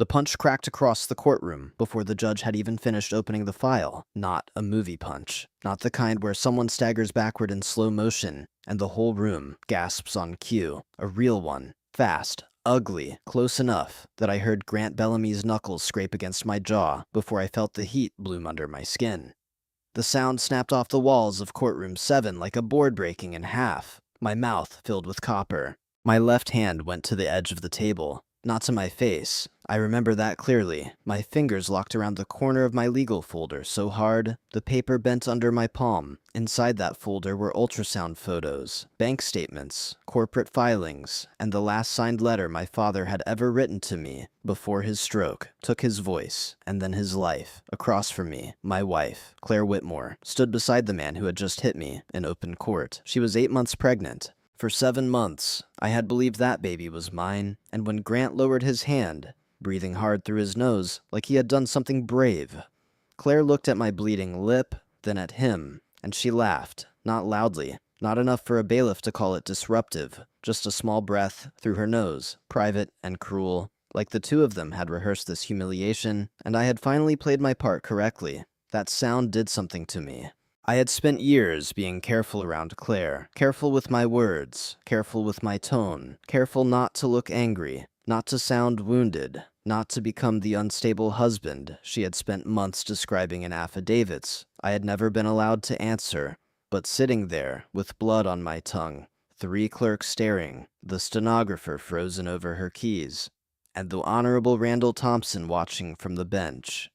The punch cracked across the courtroom before the judge had even finished opening the file. Not a movie punch. Not the kind where someone staggers backward in slow motion and the whole room gasps on cue. A real one. Fast. Ugly. Close enough that I heard Grant Bellamy's knuckles scrape against my jaw before I felt the heat bloom under my skin. The sound snapped off the walls of courtroom 7 like a board breaking in half, my mouth filled with copper. My left hand went to the edge of the table, not to my face. I remember that clearly. My fingers locked around the corner of my legal folder so hard, the paper bent under my palm. Inside that folder were ultrasound photos, bank statements, corporate filings, and the last signed letter my father had ever written to me before his stroke took his voice and then his life. Across from me, my wife, Claire Whitmore, stood beside the man who had just hit me in open court. She was 8 months pregnant. For 7 months, I had believed that baby was mine, and when Grant lowered his hand, breathing hard through his nose like he had done something brave, Claire looked at my bleeding lip, then at him, and she laughed, not loudly, not enough for a bailiff to call it disruptive, just a small breath through her nose, private and cruel, like the two of them had rehearsed this humiliation, and I had finally played my part correctly. That sound did something to me. I had spent years being careful around Claire, careful with my words, careful with my tone, careful not to look angry, not to sound wounded, not to become the unstable husband she had spent months describing in affidavits I had never been allowed to answer. But sitting there, with blood on my tongue, 3 clerks staring, the stenographer frozen over her keys, and the Honorable Randall Thompson watching from the bench,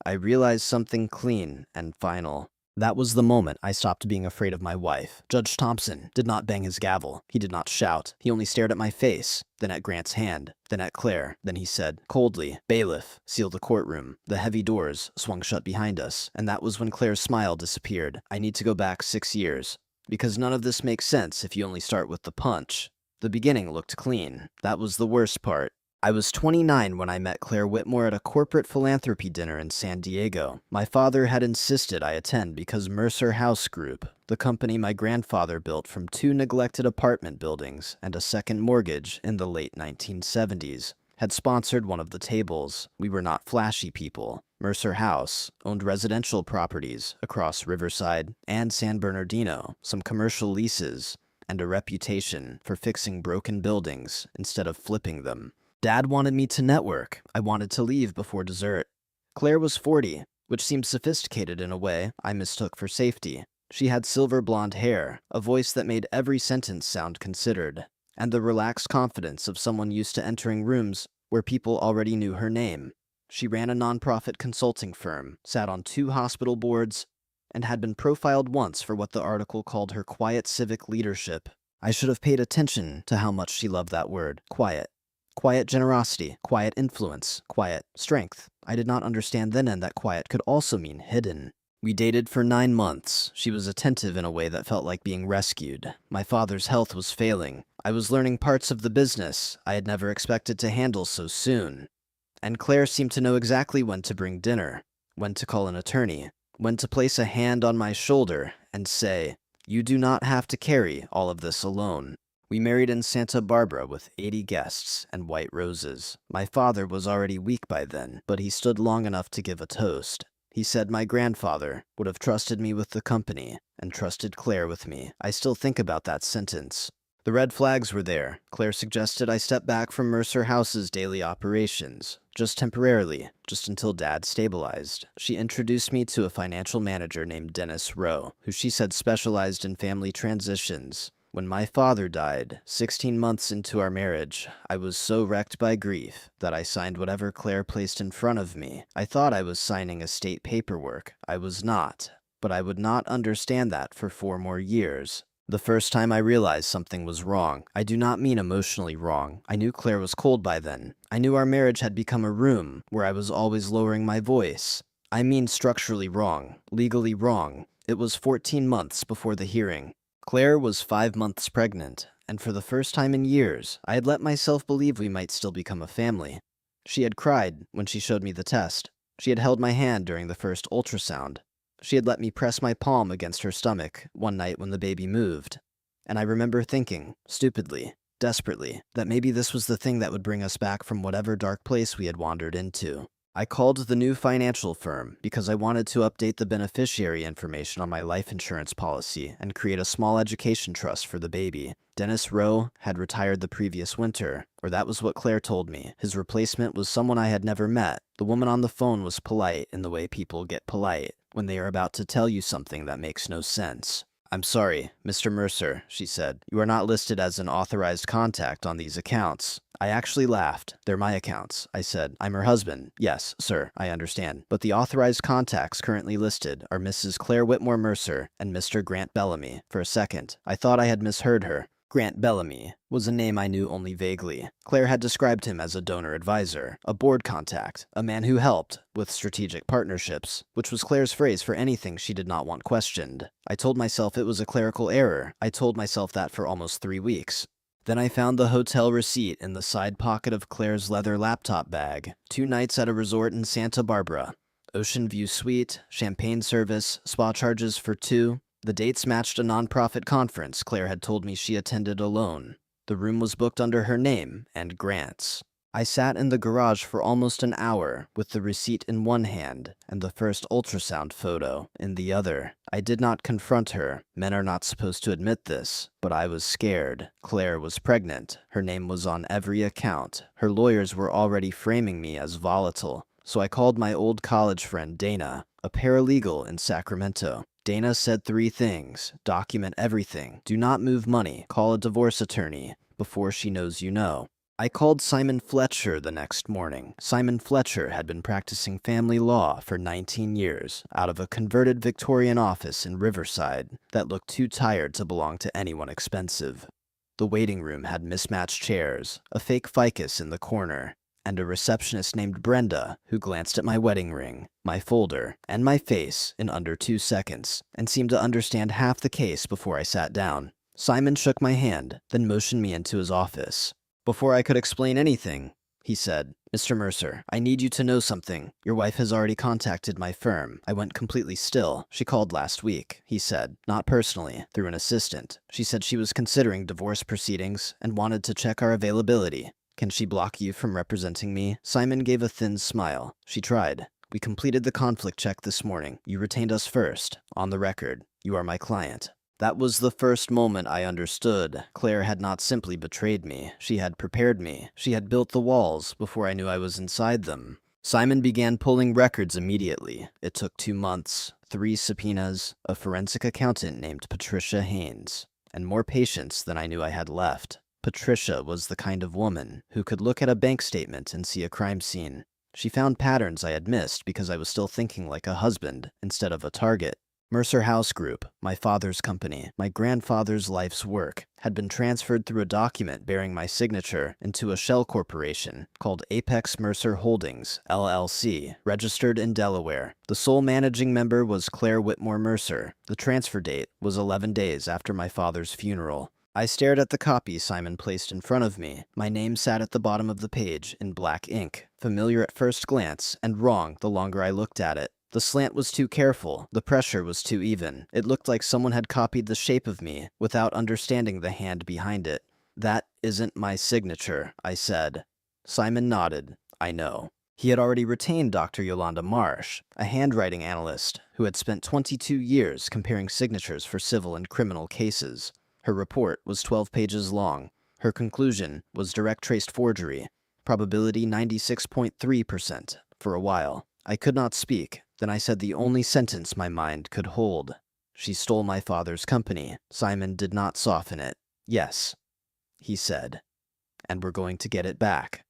I realized something clean and final. That was the moment I stopped being afraid of my wife. Judge Thompson did not bang his gavel. He did not shout. He only stared at my face, then at Grant's hand, then at Claire. Then he said, coldly, "Bailiff, seal the courtroom." The heavy doors swung shut behind us, and that was when Claire's smile disappeared. I need to go back 6 years, because none of this makes sense if you only start with the punch. The beginning looked clean. That was the worst part. I was 29 when I met Claire Whitmore at a corporate philanthropy dinner in San Diego. My father had insisted I attend because Mercer House Group, the company my grandfather built from 2 neglected apartment buildings and a second mortgage in the late 1970s, had sponsored one of the tables. We were not flashy people. Mercer House owned residential properties across Riverside and San Bernardino, some commercial leases, and a reputation for fixing broken buildings instead of flipping them. Dad wanted me to network. I wanted to leave before dessert. Claire was 40, which seemed sophisticated in a way I mistook for safety. She had silver blonde hair, a voice that made every sentence sound considered, and the relaxed confidence of someone used to entering rooms where people already knew her name. She ran a nonprofit consulting firm, sat on 2 hospital boards, and had been profiled once for what the article called her quiet civic leadership. I should have paid attention to how much she loved that word, quiet. Quiet generosity, quiet influence, quiet strength. I did not understand then that quiet could also mean hidden. We dated for 9 months. She was attentive in a way that felt like being rescued. My father's health was failing. I was learning parts of the business I had never expected to handle so soon. And Claire seemed to know exactly when to bring dinner, when to call an attorney, when to place a hand on my shoulder and say, "You do not have to carry all of this alone." We married in Santa Barbara with 80 guests and white roses. My father was already weak by then, but he stood long enough to give a toast. He said my grandfather would have trusted me with the company and trusted Claire with me. I still think about that sentence. The red flags were there. Claire suggested I step back from Mercer House's daily operations, just temporarily, just until Dad stabilized. She introduced me to a financial manager named Dennis Rowe, who she said specialized in family transitions. When my father died, 16 months into our marriage, I was so wrecked by grief that I signed whatever Claire placed in front of me. I thought I was signing estate paperwork. I was not, but I would not understand that for 4 more years. The first time I realized something was wrong, I do not mean emotionally wrong. I knew Claire was cold by then. I knew our marriage had become a room where I was always lowering my voice. I mean structurally wrong, legally wrong. It was 14 months before the hearing. Claire was 5 months pregnant, and for the first time in years, I had let myself believe we might still become a family. She had cried when she showed me the test. She had held my hand during the first ultrasound. She had let me press my palm against her stomach one night when the baby moved. And I remember thinking, stupidly, desperately, that maybe this was the thing that would bring us back from whatever dark place we had wandered into. I called the new financial firm because I wanted to update the beneficiary information on my life insurance policy and create a small education trust for the baby. Dennis Rowe had retired the previous winter, or that was what Claire told me. His replacement was someone I had never met. The woman on the phone was polite in the way people get polite when they are about to tell you something that makes no sense. "I'm sorry, Mr. Mercer," she said. "You are not listed as an authorized contact on these accounts." I actually laughed. "They're my accounts," I said. "I'm her husband." "Yes, sir, I understand. But the authorized contacts currently listed are Mrs. Claire Whitmore Mercer and Mr. Grant Bellamy." For a second, I thought I had misheard her. Grant Bellamy was a name I knew only vaguely. Claire had described him as a donor advisor, a board contact, a man who helped with strategic partnerships, which was Claire's phrase for anything she did not want questioned. I told myself it was a clerical error. I told myself that for almost 3 weeks. Then I found the hotel receipt in the side pocket of Claire's leather laptop bag. 2 nights at a resort in Santa Barbara. Ocean View Suite, champagne service, spa charges for 2. The dates matched a nonprofit conference Claire had told me she attended alone. The room was booked under her name and Grant's. I sat in the garage for almost an hour with the receipt in one hand and the first ultrasound photo in the other. I did not confront her. Men are not supposed to admit this, but I was scared. Claire was pregnant. Her name was on every account. Her lawyers were already framing me as volatile. So I called my old college friend Dana, a paralegal in Sacramento. Dana said 3 things. Document everything. Do not move money. Call a divorce attorney before she knows you know. I called Simon Fletcher the next morning. Simon Fletcher had been practicing family law for 19 years out of a converted Victorian office in Riverside that looked too tired to belong to anyone expensive. The waiting room had mismatched chairs, a fake ficus in the corner, and a receptionist named Brenda who glanced at my wedding ring, my folder, and my face in under 2 seconds, and seemed to understand half the case before I sat down. Simon shook my hand, then motioned me into his office. Before I could explain anything, he said, "Mr. Mercer, I need you to know something. Your wife has already contacted my firm." I went completely still. "She called last week," he said, "not personally, through an assistant. She said she was considering divorce proceedings and wanted to check our availability. Can she block you from representing me?" Simon gave a thin smile. "She tried. We completed the conflict check this morning. You retained us first. On the record, you are my client." That was the first moment I understood. Claire had not simply betrayed me. She had prepared me. She had built the walls before I knew I was inside them. Simon began pulling records immediately. It took 2 months, 3 subpoenas, a forensic accountant named Patricia Haynes, and more patience than I knew I had left. Patricia was the kind of woman who could look at a bank statement and see a crime scene. She found patterns I had missed because I was still thinking like a husband instead of a target. Mercer House Group, my father's company, my grandfather's life's work, had been transferred through a document bearing my signature into a shell corporation called Apex Mercer Holdings, LLC, registered in Delaware. The sole managing member was Claire Whitmore Mercer. The transfer date was 11 days after my father's funeral. I stared at the copy Simon placed in front of me. My name sat at the bottom of the page in black ink, familiar at first glance and wrong the longer I looked at it. The slant was too careful, the pressure was too even. It looked like someone had copied the shape of me without understanding the hand behind it. "That isn't my signature," I said. Simon nodded. "I know." He had already retained Dr. Yolanda Marsh, a handwriting analyst who had spent 22 years comparing signatures for civil and criminal cases. Her report was 12 pages long. Her conclusion was direct traced forgery, probability 96.3%, for a while. I could not speak. Then I said the only sentence my mind could hold. "She stole my father's company." Simon did not soften it. "Yes," he said, "and we're going to get it back."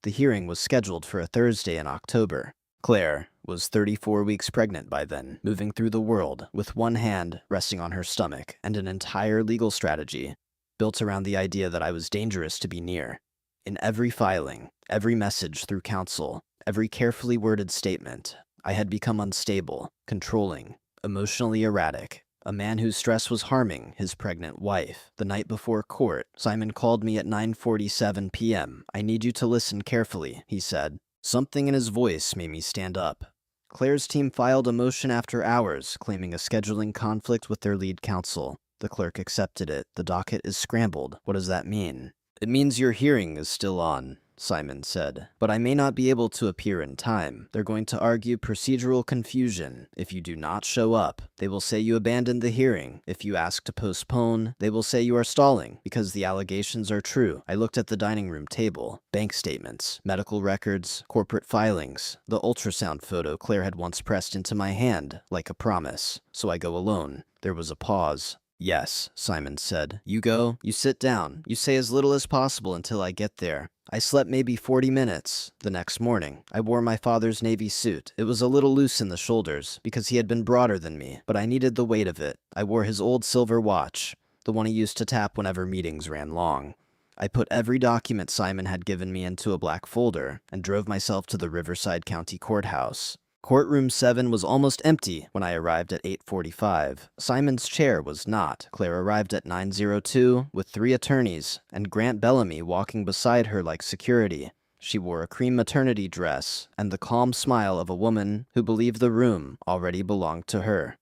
The hearing was scheduled for a Thursday in October. Claire was 34 weeks pregnant by then, moving through the world with one hand resting on her stomach and an entire legal strategy built around the idea that I was dangerous to be near. In every filing, every message through counsel, every carefully worded statement, I had become unstable, controlling, emotionally erratic, a man whose stress was harming his pregnant wife. The night before court, Simon called me at 9:47 p.m. "I need you to listen carefully," he said. Something in his voice made me stand up. Claire's team filed a motion after hours, claiming a scheduling conflict with their lead counsel. The clerk accepted it. "The docket is scrambled." "What does that mean?" It means your hearing is still on, Simon said, but I may not be able to appear in time. They're going to argue procedural confusion. If you do not show up, they will say you abandoned the hearing. If you ask to postpone, they will say you are stalling because the allegations are true. I looked at the dining room table. Bank statements, medical records, corporate filings, the ultrasound photo Claire had once pressed into my hand, like a promise. So I go alone. There was a pause. Yes, Simon said. You go, you sit down, you say as little as possible until I get there. I slept maybe 40 minutes. The next morning, I wore my father's navy suit. It was a little loose in the shoulders, because he had been broader than me, but I needed the weight of it. I wore his old silver watch, the one he used to tap whenever meetings ran long. I put every document Simon had given me into a black folder, and drove myself to the Riverside County Courthouse. Courtroom 7 was almost empty when I arrived at 8:45. Simon's chair was not. Claire arrived at 9:02 with 3 attorneys, and Grant Bellamy walking beside her like security. She wore a cream maternity dress and the calm smile of a woman who believed the room already belonged to her.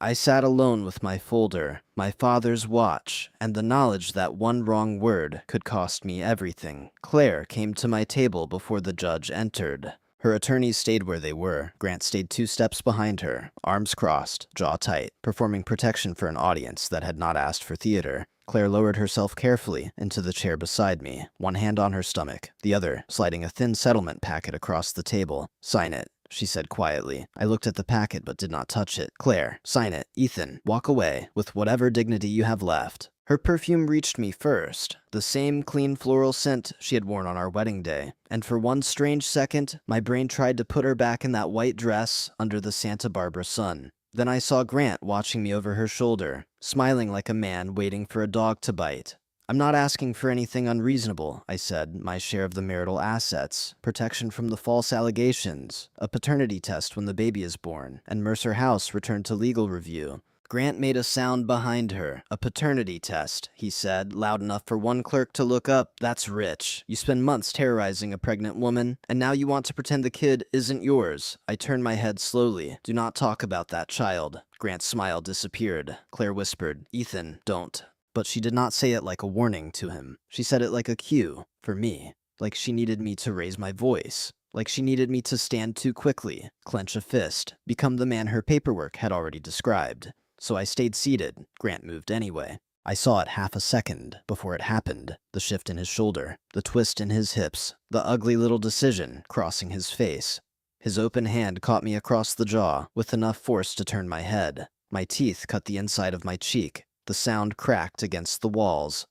I sat alone with my folder, my father's watch, and the knowledge that one wrong word could cost me everything. Claire came to my table before the judge entered. Her attorneys stayed where they were. Grant stayed 2 steps behind her, arms crossed, jaw tight, performing protection for an audience that had not asked for theater. Claire lowered herself carefully into the chair beside me, one hand on her stomach, the other sliding a thin settlement packet across the table. Sign it, she said quietly. I looked at the packet but did not touch it. Claire, sign it. Ethan, walk away with whatever dignity you have left. Her perfume reached me first, the same clean floral scent she had worn on our wedding day, and for one strange second, my brain tried to put her back in that white dress under the Santa Barbara sun. Then I saw Grant watching me over her shoulder, smiling like a man waiting for a dog to bite. I'm not asking for anything unreasonable, I said, my share of the marital assets, protection from the false allegations, a paternity test when the baby is born, and Mercer House returned to legal review. Grant made a sound behind her. A paternity test, he said, loud enough for one clerk to look up. That's rich. You spend months terrorizing a pregnant woman, and now you want to pretend the kid isn't yours. I turned my head slowly. Do not talk about that child. Grant's smile disappeared. Claire whispered, Ethan, don't. But she did not say it like a warning to him. She said it like a cue, for me. Like she needed me to raise my voice. Like she needed me to stand too quickly, clench a fist, become the man her paperwork had already described. So I stayed seated. Grant moved anyway. I saw it half a second before it happened. The shift in his shoulder, the twist in his hips, the ugly little decision crossing his face. His open hand caught me across the jaw with enough force to turn my head. My teeth cut the inside of my cheek. The sound cracked against the walls.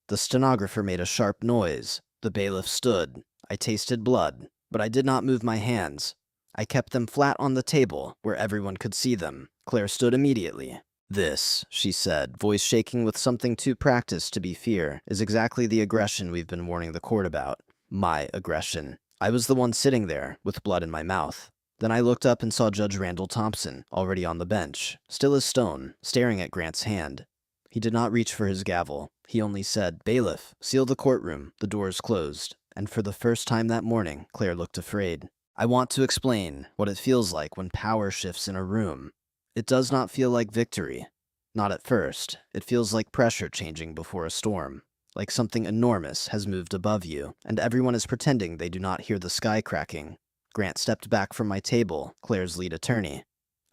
The stenographer made a sharp noise. The bailiff stood. I tasted blood, but I did not move my hands. I kept them flat on the table, where everyone could see them. Claire stood immediately. This, she said, voice shaking with something too practiced to be fear, is exactly the aggression we've been warning the court about. My aggression. I was the one sitting there, with blood in my mouth. Then I looked up and saw Judge Randall Thompson, already on the bench, still as stone, staring at Grant's hand. He did not reach for his gavel. He only said, Bailiff, seal the courtroom. The doors closed. And for the first time that morning, Claire looked afraid. I want to explain what it feels like when power shifts in a room. It does not feel like victory. Not at first. It feels like pressure changing before a storm. Like something enormous has moved above you, and everyone is pretending they do not hear the sky cracking. Grant stepped back from my table, Claire's lead attorney.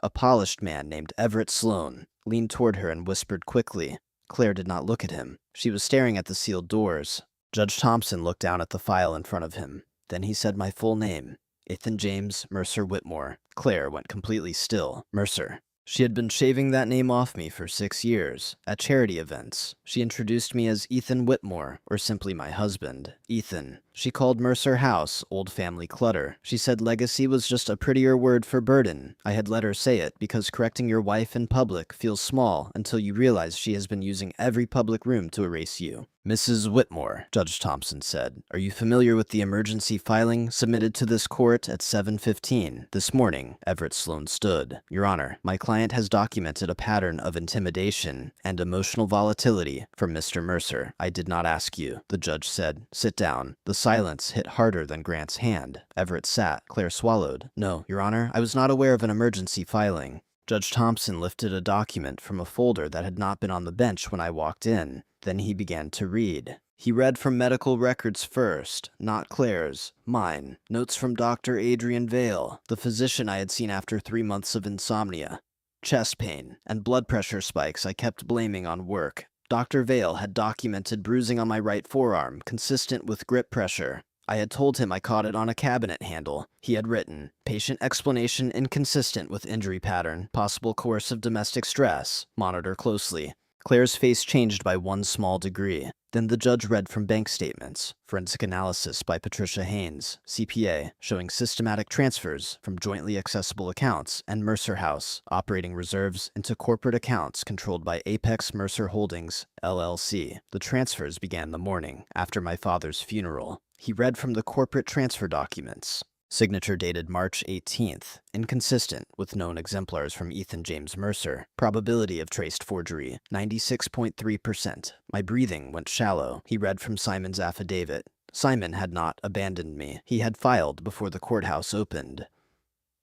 A polished man named Everett Sloan leaned toward her and whispered quickly. Claire did not look at him. She was staring at the sealed doors. Judge Thompson looked down at the file in front of him. Then he said my full name. Ethan James Mercer Whitmore. Claire went completely still. Mercer. She had been shaving that name off me for 6 years. At charity events, she introduced me as Ethan Whitmore, or simply my husband, Ethan. She called Mercer House old family clutter. She said legacy was just a prettier word for burden. I had let her say it because correcting your wife in public feels small until you realize she has been using every public room to erase you. Mrs. Whitmore, Judge Thompson said, are you familiar with the emergency filing submitted to this court at 7:15? This morning, Everett Sloan stood. Your Honor, my client has documented a pattern of intimidation and emotional volatility from Mr. Mercer. I did not ask you, the judge said. Sit down. The silence hit harder than Grant's hand. Everett sat. Claire swallowed. No, Your Honor, I was not aware of an emergency filing. Judge Thompson lifted a document from a folder that had not been on the bench when I walked in. Then he began to read. He read from medical records first, not Claire's, mine, notes from Dr. Adrian Vale, the physician I had seen after 3 months of insomnia. Chest pain and blood pressure spikes I kept blaming on work. Dr. Vale had documented bruising on my right forearm, consistent with grip pressure. I had told him I caught it on a cabinet handle. He had written, patient explanation inconsistent with injury pattern, possible coercive domestic stress, monitor closely. Claire's face changed by one small degree. Then the judge read from bank statements, forensic analysis by Patricia Haynes, CPA, showing systematic transfers from jointly accessible accounts and Mercer House, operating reserves into corporate accounts controlled by Apex Mercer Holdings, LLC. The transfers began the morning after my father's funeral. He read from the corporate transfer documents. Signature dated March 18th, inconsistent with known exemplars from Ethan James Mercer. Probability of traced forgery, 96.3%. My breathing went shallow. He read from Simon's affidavit. Simon had not abandoned me. He had filed before the courthouse opened.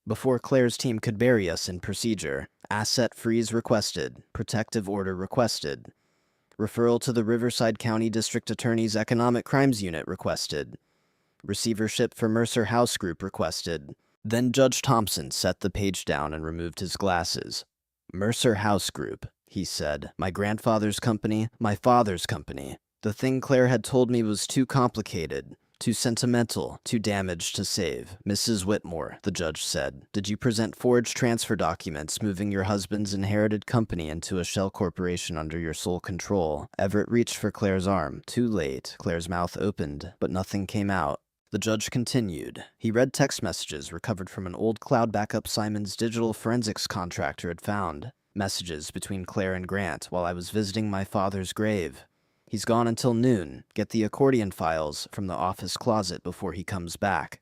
Before Claire's team could bury us in procedure, asset freeze requested, protective order requested. Referral to the Riverside County District Attorney's Economic Crimes Unit requested. Receivership for Mercer House Group requested. Then Judge Thompson set the page down and removed his glasses. Mercer House Group, he said. My grandfather's company, my father's company. The thing Claire had told me was too complicated, too sentimental, too damaged to save. Mrs. Whitmore, the judge said, did you present forged transfer documents moving your husband's inherited company into a shell corporation under your sole control? Everett reached for Claire's arm. Too late. Claire's mouth opened, but nothing came out. The judge continued. He read text messages recovered from an old cloud backup Simon's digital forensics contractor had found. Messages between Claire and Grant while I was visiting my father's grave. He's gone until noon. Get the accordion files from the office closet before he comes back.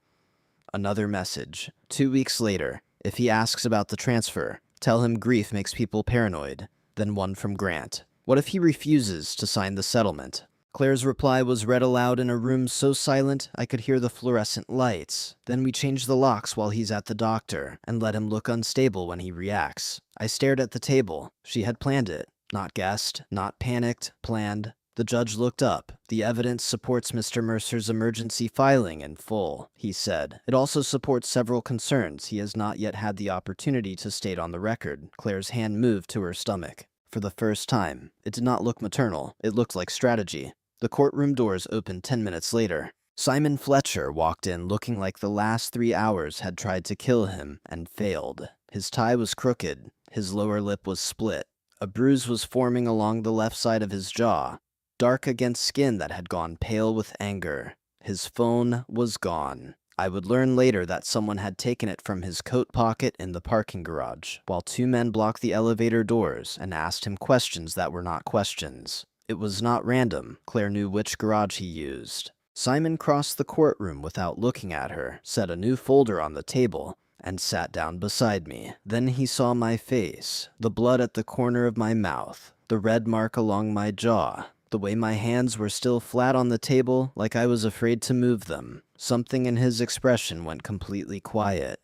Another message. 2 weeks later. If he asks about the transfer, tell him grief makes people paranoid. Then one from Grant. What if he refuses to sign the settlement? Claire's reply was read aloud in a room so silent I could hear the fluorescent lights. Then we change the locks while he's at the doctor, and let him look unstable when he reacts. I stared at the table. She had planned it. Not guessed, not panicked, planned. The judge looked up. The evidence supports Mr. Mercer's emergency filing in full, he said. It also supports several concerns he has not yet had the opportunity to state on the record. Claire's hand moved to her stomach. For the first time, it did not look maternal. It looked like strategy. The courtroom doors opened 10 minutes later. Simon Fletcher walked in looking like the last 3 hours had tried to kill him and failed. His tie was crooked. His lower lip was split. A bruise was forming along the left side of his jaw, dark against skin that had gone pale with anger. His phone was gone. I would learn later that someone had taken it from his coat pocket in the parking garage, while 2 men blocked the elevator doors and asked him questions that were not questions. It was not random. Claire knew which garage he used. Simon crossed the courtroom without looking at her, set a new folder on the table, and sat down beside me. Then he saw my face, the blood at the corner of my mouth, the red mark along my jaw, the way my hands were still flat on the table like I was afraid to move them. Something in his expression went completely quiet.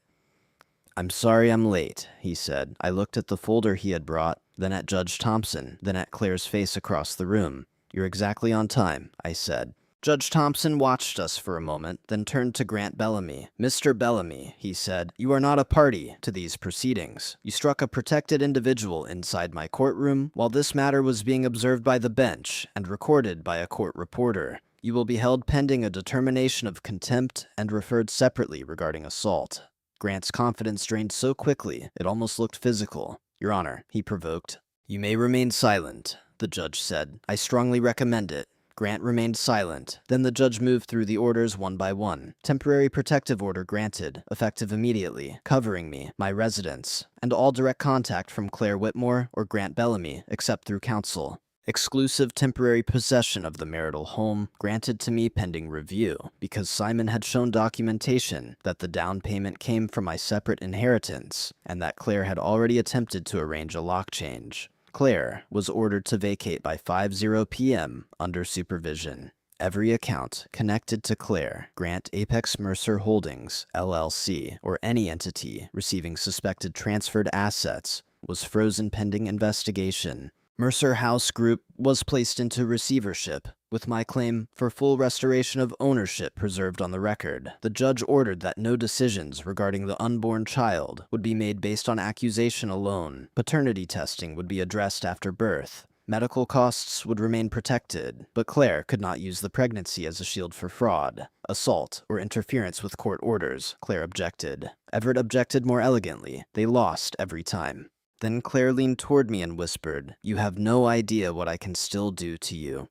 I'm sorry I'm late, he said. I looked at the folder he had brought, then at Judge Thompson, then at Claire's face across the room. You're exactly on time, I said. Judge Thompson watched us for a moment, then turned to Grant Bellamy. Mr. Bellamy, he said, you are not a party to these proceedings. You struck a protected individual inside my courtroom while this matter was being observed by the bench and recorded by a court reporter. You will be held pending a determination of contempt and referred separately regarding assault. Grant's confidence drained so quickly, it almost looked physical. Your Honor, he provoked. You may remain silent, the judge said. I strongly recommend it. Grant remained silent. Then the judge moved through the orders one by one. Temporary protective order granted, effective immediately, covering me, my residence, and all direct contact from Claire Whitmore or Grant Bellamy, except through counsel. Exclusive temporary possession of the marital home granted to me pending review, because Simon had shown documentation that the down payment came from my separate inheritance, and that Claire had already attempted to arrange a lock change. Claire was ordered to vacate by 5:00 p.m. under supervision. Every account connected to Claire, Grant Apex Mercer Holdings, LLC, or any entity receiving suspected transferred assets was frozen pending investigation. Mercer House Group was placed into receivership, with my claim for full restoration of ownership preserved on the record. The judge ordered that no decisions regarding the unborn child would be made based on accusation alone. Paternity testing would be addressed after birth. Medical costs would remain protected, but Claire could not use the pregnancy as a shield for fraud, assault, or interference with court orders. Claire objected. Everett objected more elegantly. They lost every time. Then Claire leaned toward me and whispered, "You have no idea what I can still do to you."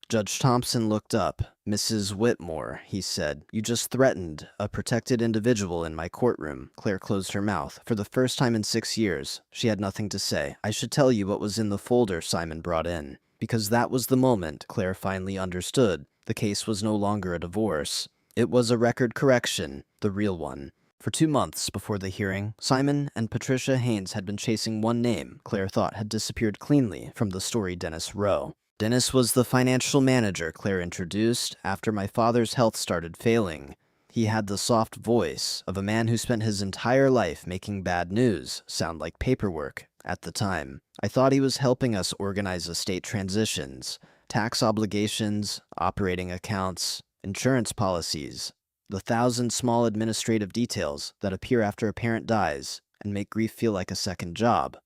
Judge Thompson looked up. "Mrs. Whitmore," he said, "you just threatened a protected individual in my courtroom." Claire closed her mouth. For the first time in 6 years, she had nothing to say. "I should tell you what was in the folder Simon brought in." Because that was the moment Claire finally understood. The case was no longer a divorce. It was a record correction, the real one. For 2 months before the hearing, Simon and Patricia Haynes had been chasing one name Claire thought had disappeared cleanly from the story Dennis Rowe. Dennis was the financial manager Claire introduced after my father's health started failing. He had the soft voice of a man who spent his entire life making bad news sound like paperwork at the time. I thought he was helping us organize estate transitions, tax obligations, operating accounts, insurance policies, the 1,000 small administrative details that appear after a parent dies and make grief feel like a second job.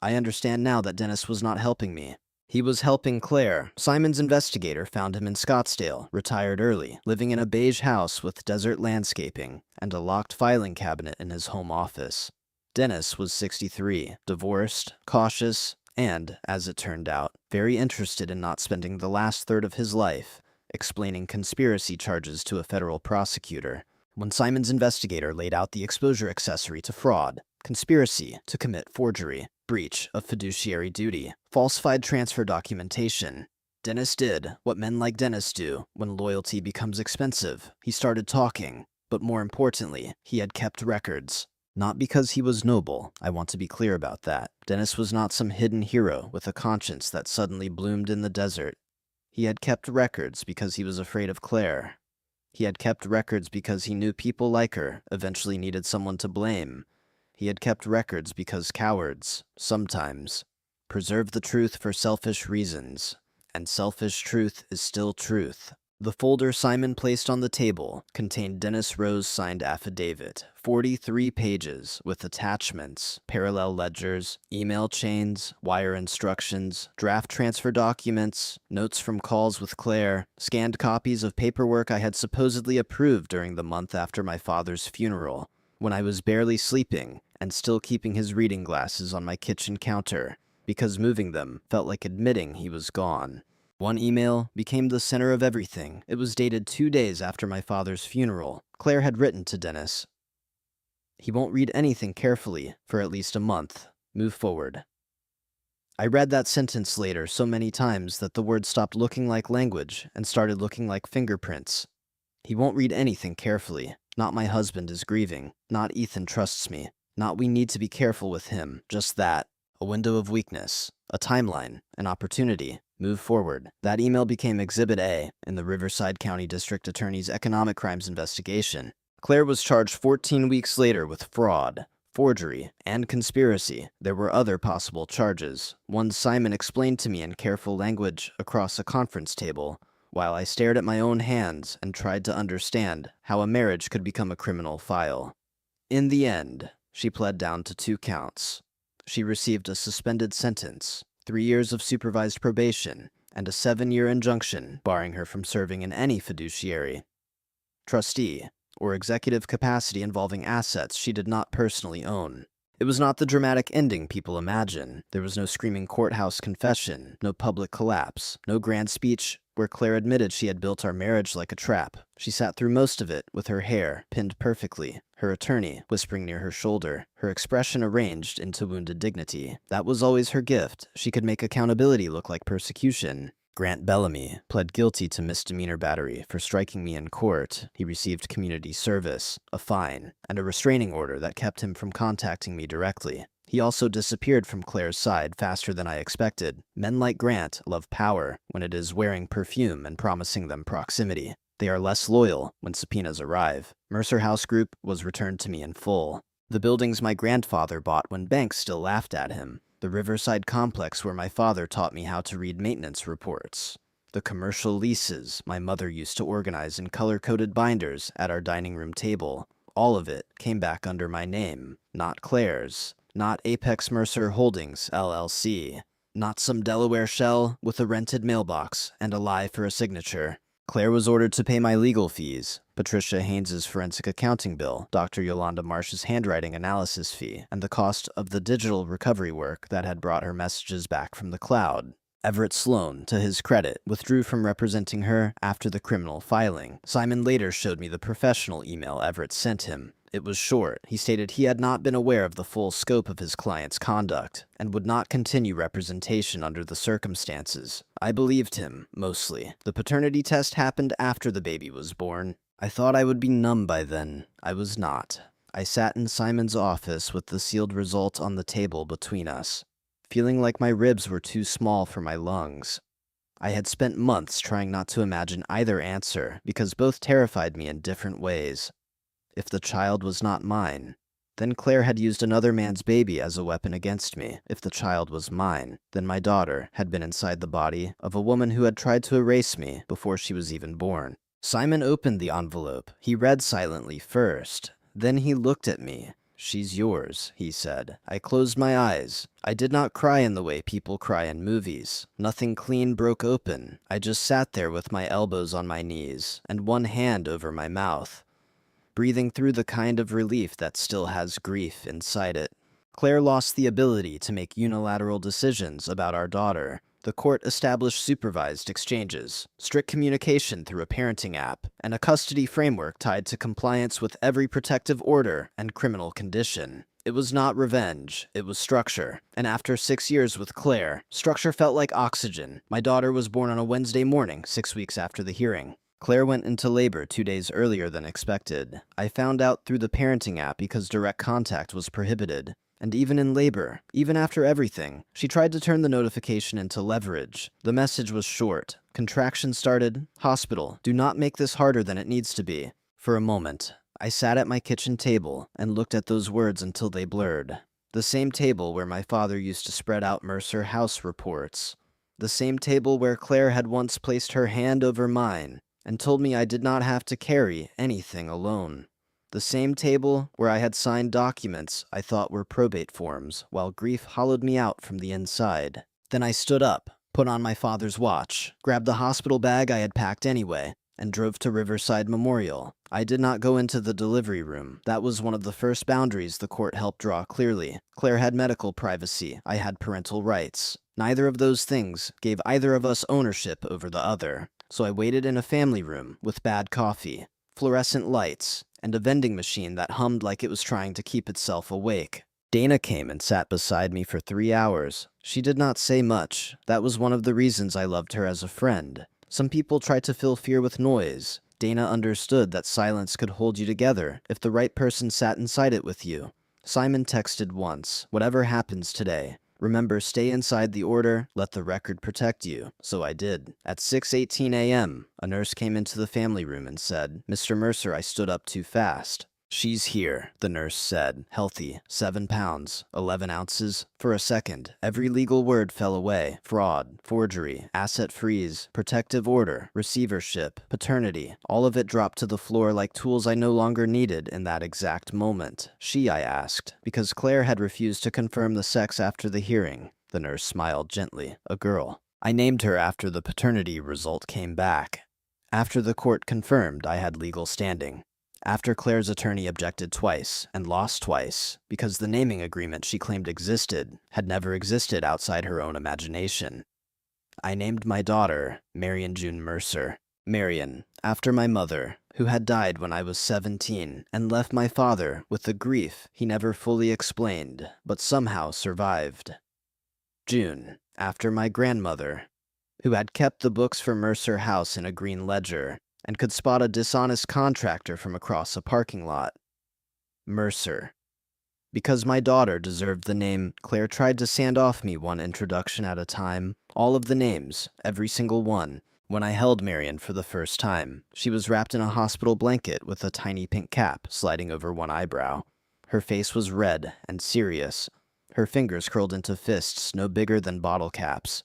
I understand now that Dennis was not helping me. He was helping Claire. Simon's investigator found him in Scottsdale, retired early, living in a beige house with desert landscaping and a locked filing cabinet in his home office. Dennis was 63, divorced, cautious, and, as it turned out, very interested in not spending the last third of his life explaining conspiracy charges to a federal prosecutor. When Simon's investigator laid out the exposure accessory to fraud, conspiracy to commit forgery, breach of fiduciary duty, falsified transfer documentation, Dennis did what men like Dennis do when loyalty becomes expensive. He started talking, but more importantly, he had kept records. Not because he was noble, I want to be clear about that. Dennis was not some hidden hero with a conscience that suddenly bloomed in the desert. He had kept records because he was afraid of Claire. He had kept records because he knew people like her eventually needed someone to blame. He had kept records because cowards, sometimes, preserve the truth for selfish reasons, and selfish truth is still truth. The folder Simon placed on the table contained Dennis Rowe's signed affidavit, 43 pages, with attachments, parallel ledgers, email chains, wire instructions, draft transfer documents, notes from calls with Claire, scanned copies of paperwork I had supposedly approved during the month after my father's funeral, when I was barely sleeping and still keeping his reading glasses on my kitchen counter, because moving them felt like admitting he was gone. One email became the center of everything. It was dated 2 days after my father's funeral. Claire had written to Dennis, "He won't read anything carefully for at least a month. Move forward." I read that sentence later so many times that the words stopped looking like language and started looking like fingerprints. He won't read anything carefully. Not my husband is grieving. Not Ethan trusts me. Not we need to be careful with him. Just that. A window of weakness. A timeline. An opportunity. Move forward. That email became Exhibit A in the Riverside County District Attorney's economic crimes investigation. Claire was charged 14 weeks later with fraud, forgery, and conspiracy. There were other possible charges. One Simon explained to me in careful language across a conference table, while I stared at my own hands and tried to understand how a marriage could become a criminal file. In the end, she pled down to 2 counts. She received a suspended sentence, 3 years of supervised probation, and a 7-year injunction barring her from serving in any fiduciary, trustee, or executive capacity involving assets she did not personally own. It was not the dramatic ending people imagine. There was no screaming courthouse confession, no public collapse, no grand speech where Claire admitted she had built our marriage like a trap. She sat through most of it with her hair pinned perfectly, her attorney whispering near her shoulder, her expression arranged into wounded dignity. That was always her gift. She could make accountability look like persecution. Grant Bellamy pled guilty to misdemeanor battery for striking me in court. He received community service, a fine, and a restraining order that kept him from contacting me directly. He also disappeared from Claire's side faster than I expected. Men like Grant love power when it is wearing perfume and promising them proximity. They are less loyal when subpoenas arrive. Mercer House Group was returned to me in full. The buildings my grandfather bought when banks still laughed at him. The Riverside complex where my father taught me how to read maintenance reports. The commercial leases my mother used to organize in color-coded binders at our dining room table. All of it came back under my name, not Claire's, not Apex Mercer Holdings, LLC, not some Delaware shell with a rented mailbox and a lie for a signature. Claire was ordered to pay my legal fees, Patricia Haynes's forensic accounting bill, Dr. Yolanda Marsh's handwriting analysis fee, and the cost of the digital recovery work that had brought her messages back from the cloud. Everett Sloan, to his credit, withdrew from representing her after the criminal filing. Simon later showed me the professional email Everett sent him. It was short. He stated he had not been aware of the full scope of his client's conduct and would not continue representation under the circumstances. I believed him, mostly. The paternity test happened after the baby was born. I thought I would be numb by then. I was not. I sat in Simon's office with the sealed result on the table between us, feeling like my ribs were too small for my lungs. I had spent months trying not to imagine either answer because both terrified me in different ways. If the child was not mine, then Claire had used another man's baby as a weapon against me. If the child was mine, then my daughter had been inside the body of a woman who had tried to erase me before she was even born. Simon opened the envelope. He read silently first. Then he looked at me. "She's yours," he said. I closed my eyes. I did not cry in the way people cry in movies. Nothing clean broke open. I just sat there with my elbows on my knees and one hand over my mouth, breathing through the kind of relief that still has grief inside it. Claire lost the ability to make unilateral decisions about our daughter. The court established supervised exchanges, strict communication through a parenting app, and a custody framework tied to compliance with every protective order and criminal condition. It was not revenge, it was structure. And after 6 years with Claire, structure felt like oxygen. My daughter was born on a Wednesday morning, 6 weeks after the hearing. Claire went into labor 2 days earlier than expected. I found out through the parenting app because direct contact was prohibited. And even in labor, even after everything, she tried to turn the notification into leverage. The message was short. Contraction started. Hospital. Do not make this harder than it needs to be. For a moment, I sat at my kitchen table and looked at those words until they blurred. The same table where my father used to spread out Mercer House reports. The same table where Claire had once placed her hand over mine and told me I did not have to carry anything alone. The same table where I had signed documents I thought were probate forms, while grief hollowed me out from the inside. Then I stood up, put on my father's watch, grabbed the hospital bag I had packed anyway, and drove to Riverside Memorial. I did not go into the delivery room. That was one of the first boundaries the court helped draw clearly. Claire had medical privacy. I had parental rights. Neither of those things gave either of us ownership over the other. So I waited in a family room with bad coffee, fluorescent lights, and a vending machine that hummed like it was trying to keep itself awake. Dana came and sat beside me for 3 hours. She did not say much. That was one of the reasons I loved her as a friend. Some people try to fill fear with noise. Dana understood that silence could hold you together if the right person sat inside it with you. Simon texted once, "Whatever happens today, remember, stay inside the order, let the record protect you." So I did. At 6:18 a.m., a nurse came into the family room and said, "Mr. Mercer, I stood up too fast." "She's here," the nurse said. "Healthy, 7 pounds, 11 ounces. For a second, every legal word fell away. Fraud, forgery, asset freeze, protective order, receivership, paternity. All of it dropped to the floor like tools I no longer needed in that exact moment. She, I asked, because Claire had refused to confirm the sex after the hearing. The nurse smiled gently. "A girl." I named her after the paternity result came back. After the court confirmed I had legal standing. After Claire's attorney objected twice, and lost twice, because the naming agreement she claimed existed had never existed outside her own imagination. I named my daughter Marion June Mercer. Marion, after my mother, who had died when I was 17, and left my father with a grief he never fully explained, but somehow survived. June, after my grandmother, who had kept the books for Mercer House in a green ledger, and could spot a dishonest contractor from across a parking lot. Mercer. Because my daughter deserved the name, Claire tried to sand off me one introduction at a time. All of the names, every single one. When I held Marion for the first time, she was wrapped in a hospital blanket with a tiny pink cap sliding over one eyebrow. Her face was red and serious. her fingers curled into fists no bigger than bottle caps.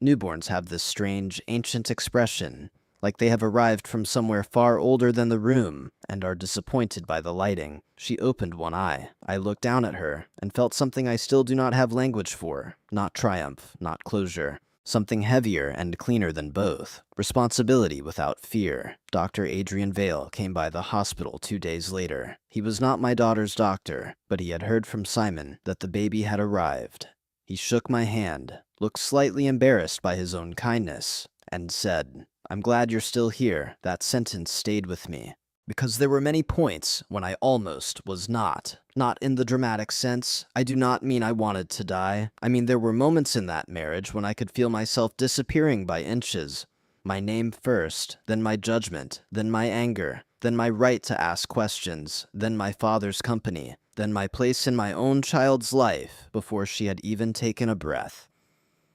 Newborns have this strange, ancient expression, like they have arrived from somewhere far older than the room and are disappointed by the lighting. She opened one eye. I looked down at her and felt something I still do not have language for. Not triumph, not closure. Something heavier and cleaner than both. Responsibility without fear. Dr. Adrian Vale came by the hospital 2 days later. He was not my daughter's doctor, but he had heard from Simon that the baby had arrived. He shook my hand, looked slightly embarrassed by his own kindness, and said, "I'm glad you're still here." That sentence stayed with me, because there were many points when I almost was not. Not in the dramatic sense. I do not mean I wanted to die. I mean there were moments in that marriage when I could feel myself disappearing by inches. My name first, then my judgment, then my anger, then my right to ask questions, then my father's company, then my place in my own child's life before she had even taken a breath.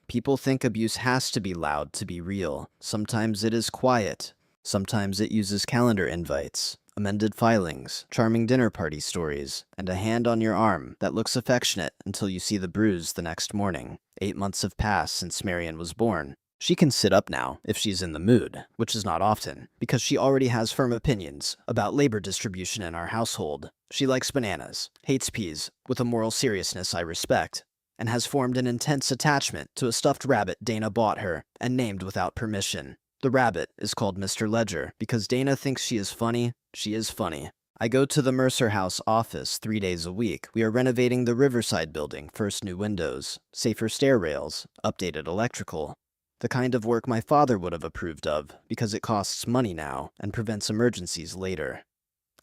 People think abuse has to be loud to be real. Sometimes it is quiet. Sometimes it uses calendar invites, amended filings, charming dinner party stories, and a hand on your arm that looks affectionate until you see the bruise the next morning. 8 months have passed since Marion was born. She can sit up now if she's in the mood, which is not often, because she already has firm opinions about labor distribution in our household. She likes bananas, hates peas, with a moral seriousness I respect, and has formed an intense attachment to a stuffed rabbit Dana bought her and named without permission. The rabbit is called Mr. Ledger because Dana thinks she is funny. She is funny. I go to the Mercer House office 3 days a week. We are renovating the Riverside building, first new windows, safer stair rails, updated electrical. The kind of work my father would have approved of because it costs money now and prevents emergencies later.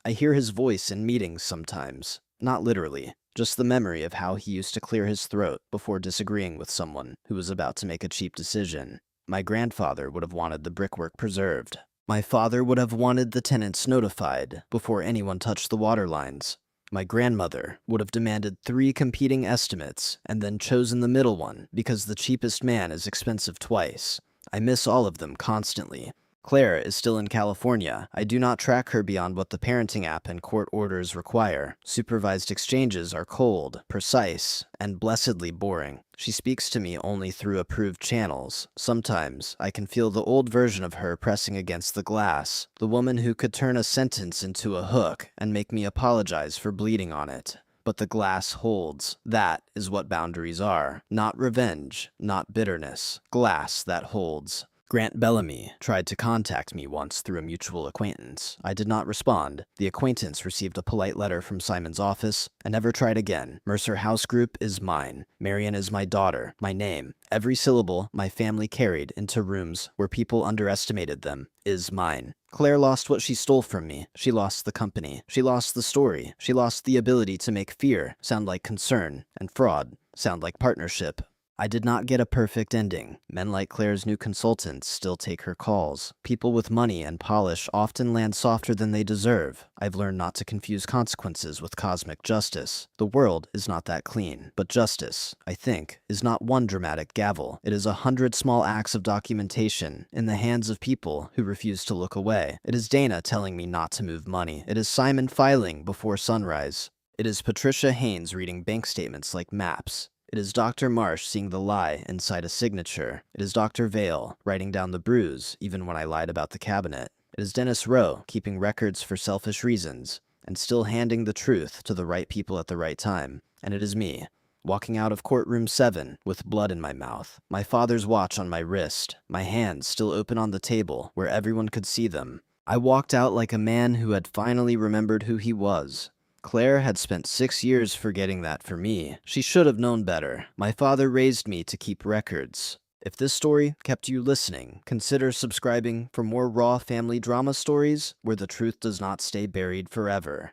I hear his voice in meetings sometimes, not literally. Just the memory of how he used to clear his throat before disagreeing with someone who was about to make a cheap decision. My grandfather would have wanted the brickwork preserved. My father would have wanted the tenants notified before anyone touched the water lines. My grandmother would have demanded 3 competing estimates and then chosen the middle one because the cheapest man is expensive twice. I miss all of them constantly. Claire is still in California. I do not track her beyond what the parenting app and court orders require. Supervised exchanges are cold, precise, and blessedly boring. She speaks to me only through approved channels. Sometimes I can feel the old version of her pressing against the glass, the woman who could turn a sentence into a hook and make me apologize for bleeding on it. But the glass holds. That is what boundaries are. Not revenge, not bitterness. Glass that holds. Grant Bellamy tried to contact me once through a mutual acquaintance. I did not respond. The acquaintance received a polite letter from Simon's office and never tried again. Mercer House Group is mine. Marion is my daughter, my name. Every syllable my family carried into rooms where people underestimated them is mine. Claire lost what she stole from me. She lost the company. She lost the story. She lost the ability to make fear sound like concern and fraud sound like partnership. I did not get a perfect ending. Men like Claire's new consultants still take her calls. People with money and polish often land softer than they deserve. I've learned not to confuse consequences with cosmic justice. The world is not that clean. But justice, I think, is not one dramatic gavel. It is 100 small acts of documentation in the hands of people who refuse to look away. It is Dana telling me not to move money. It is Simon filing before sunrise. It is Patricia Haynes reading bank statements like maps. It is Dr. Marsh seeing the lie inside a signature. It is Dr. Vale writing down the bruise even when I lied about the cabinet. It is Dennis Rowe keeping records for selfish reasons and still handing the truth to the right people at the right time. And it is me, walking out of courtroom 7 with blood in my mouth, my father's watch on my wrist, my hands still open on the table where everyone could see them. I walked out like a man who had finally remembered who he was. Claire had spent 6 years forgetting that for me. She should have known better. My father raised me to keep records. If this story kept you listening, consider subscribing for more raw family drama stories where the truth does not stay buried forever.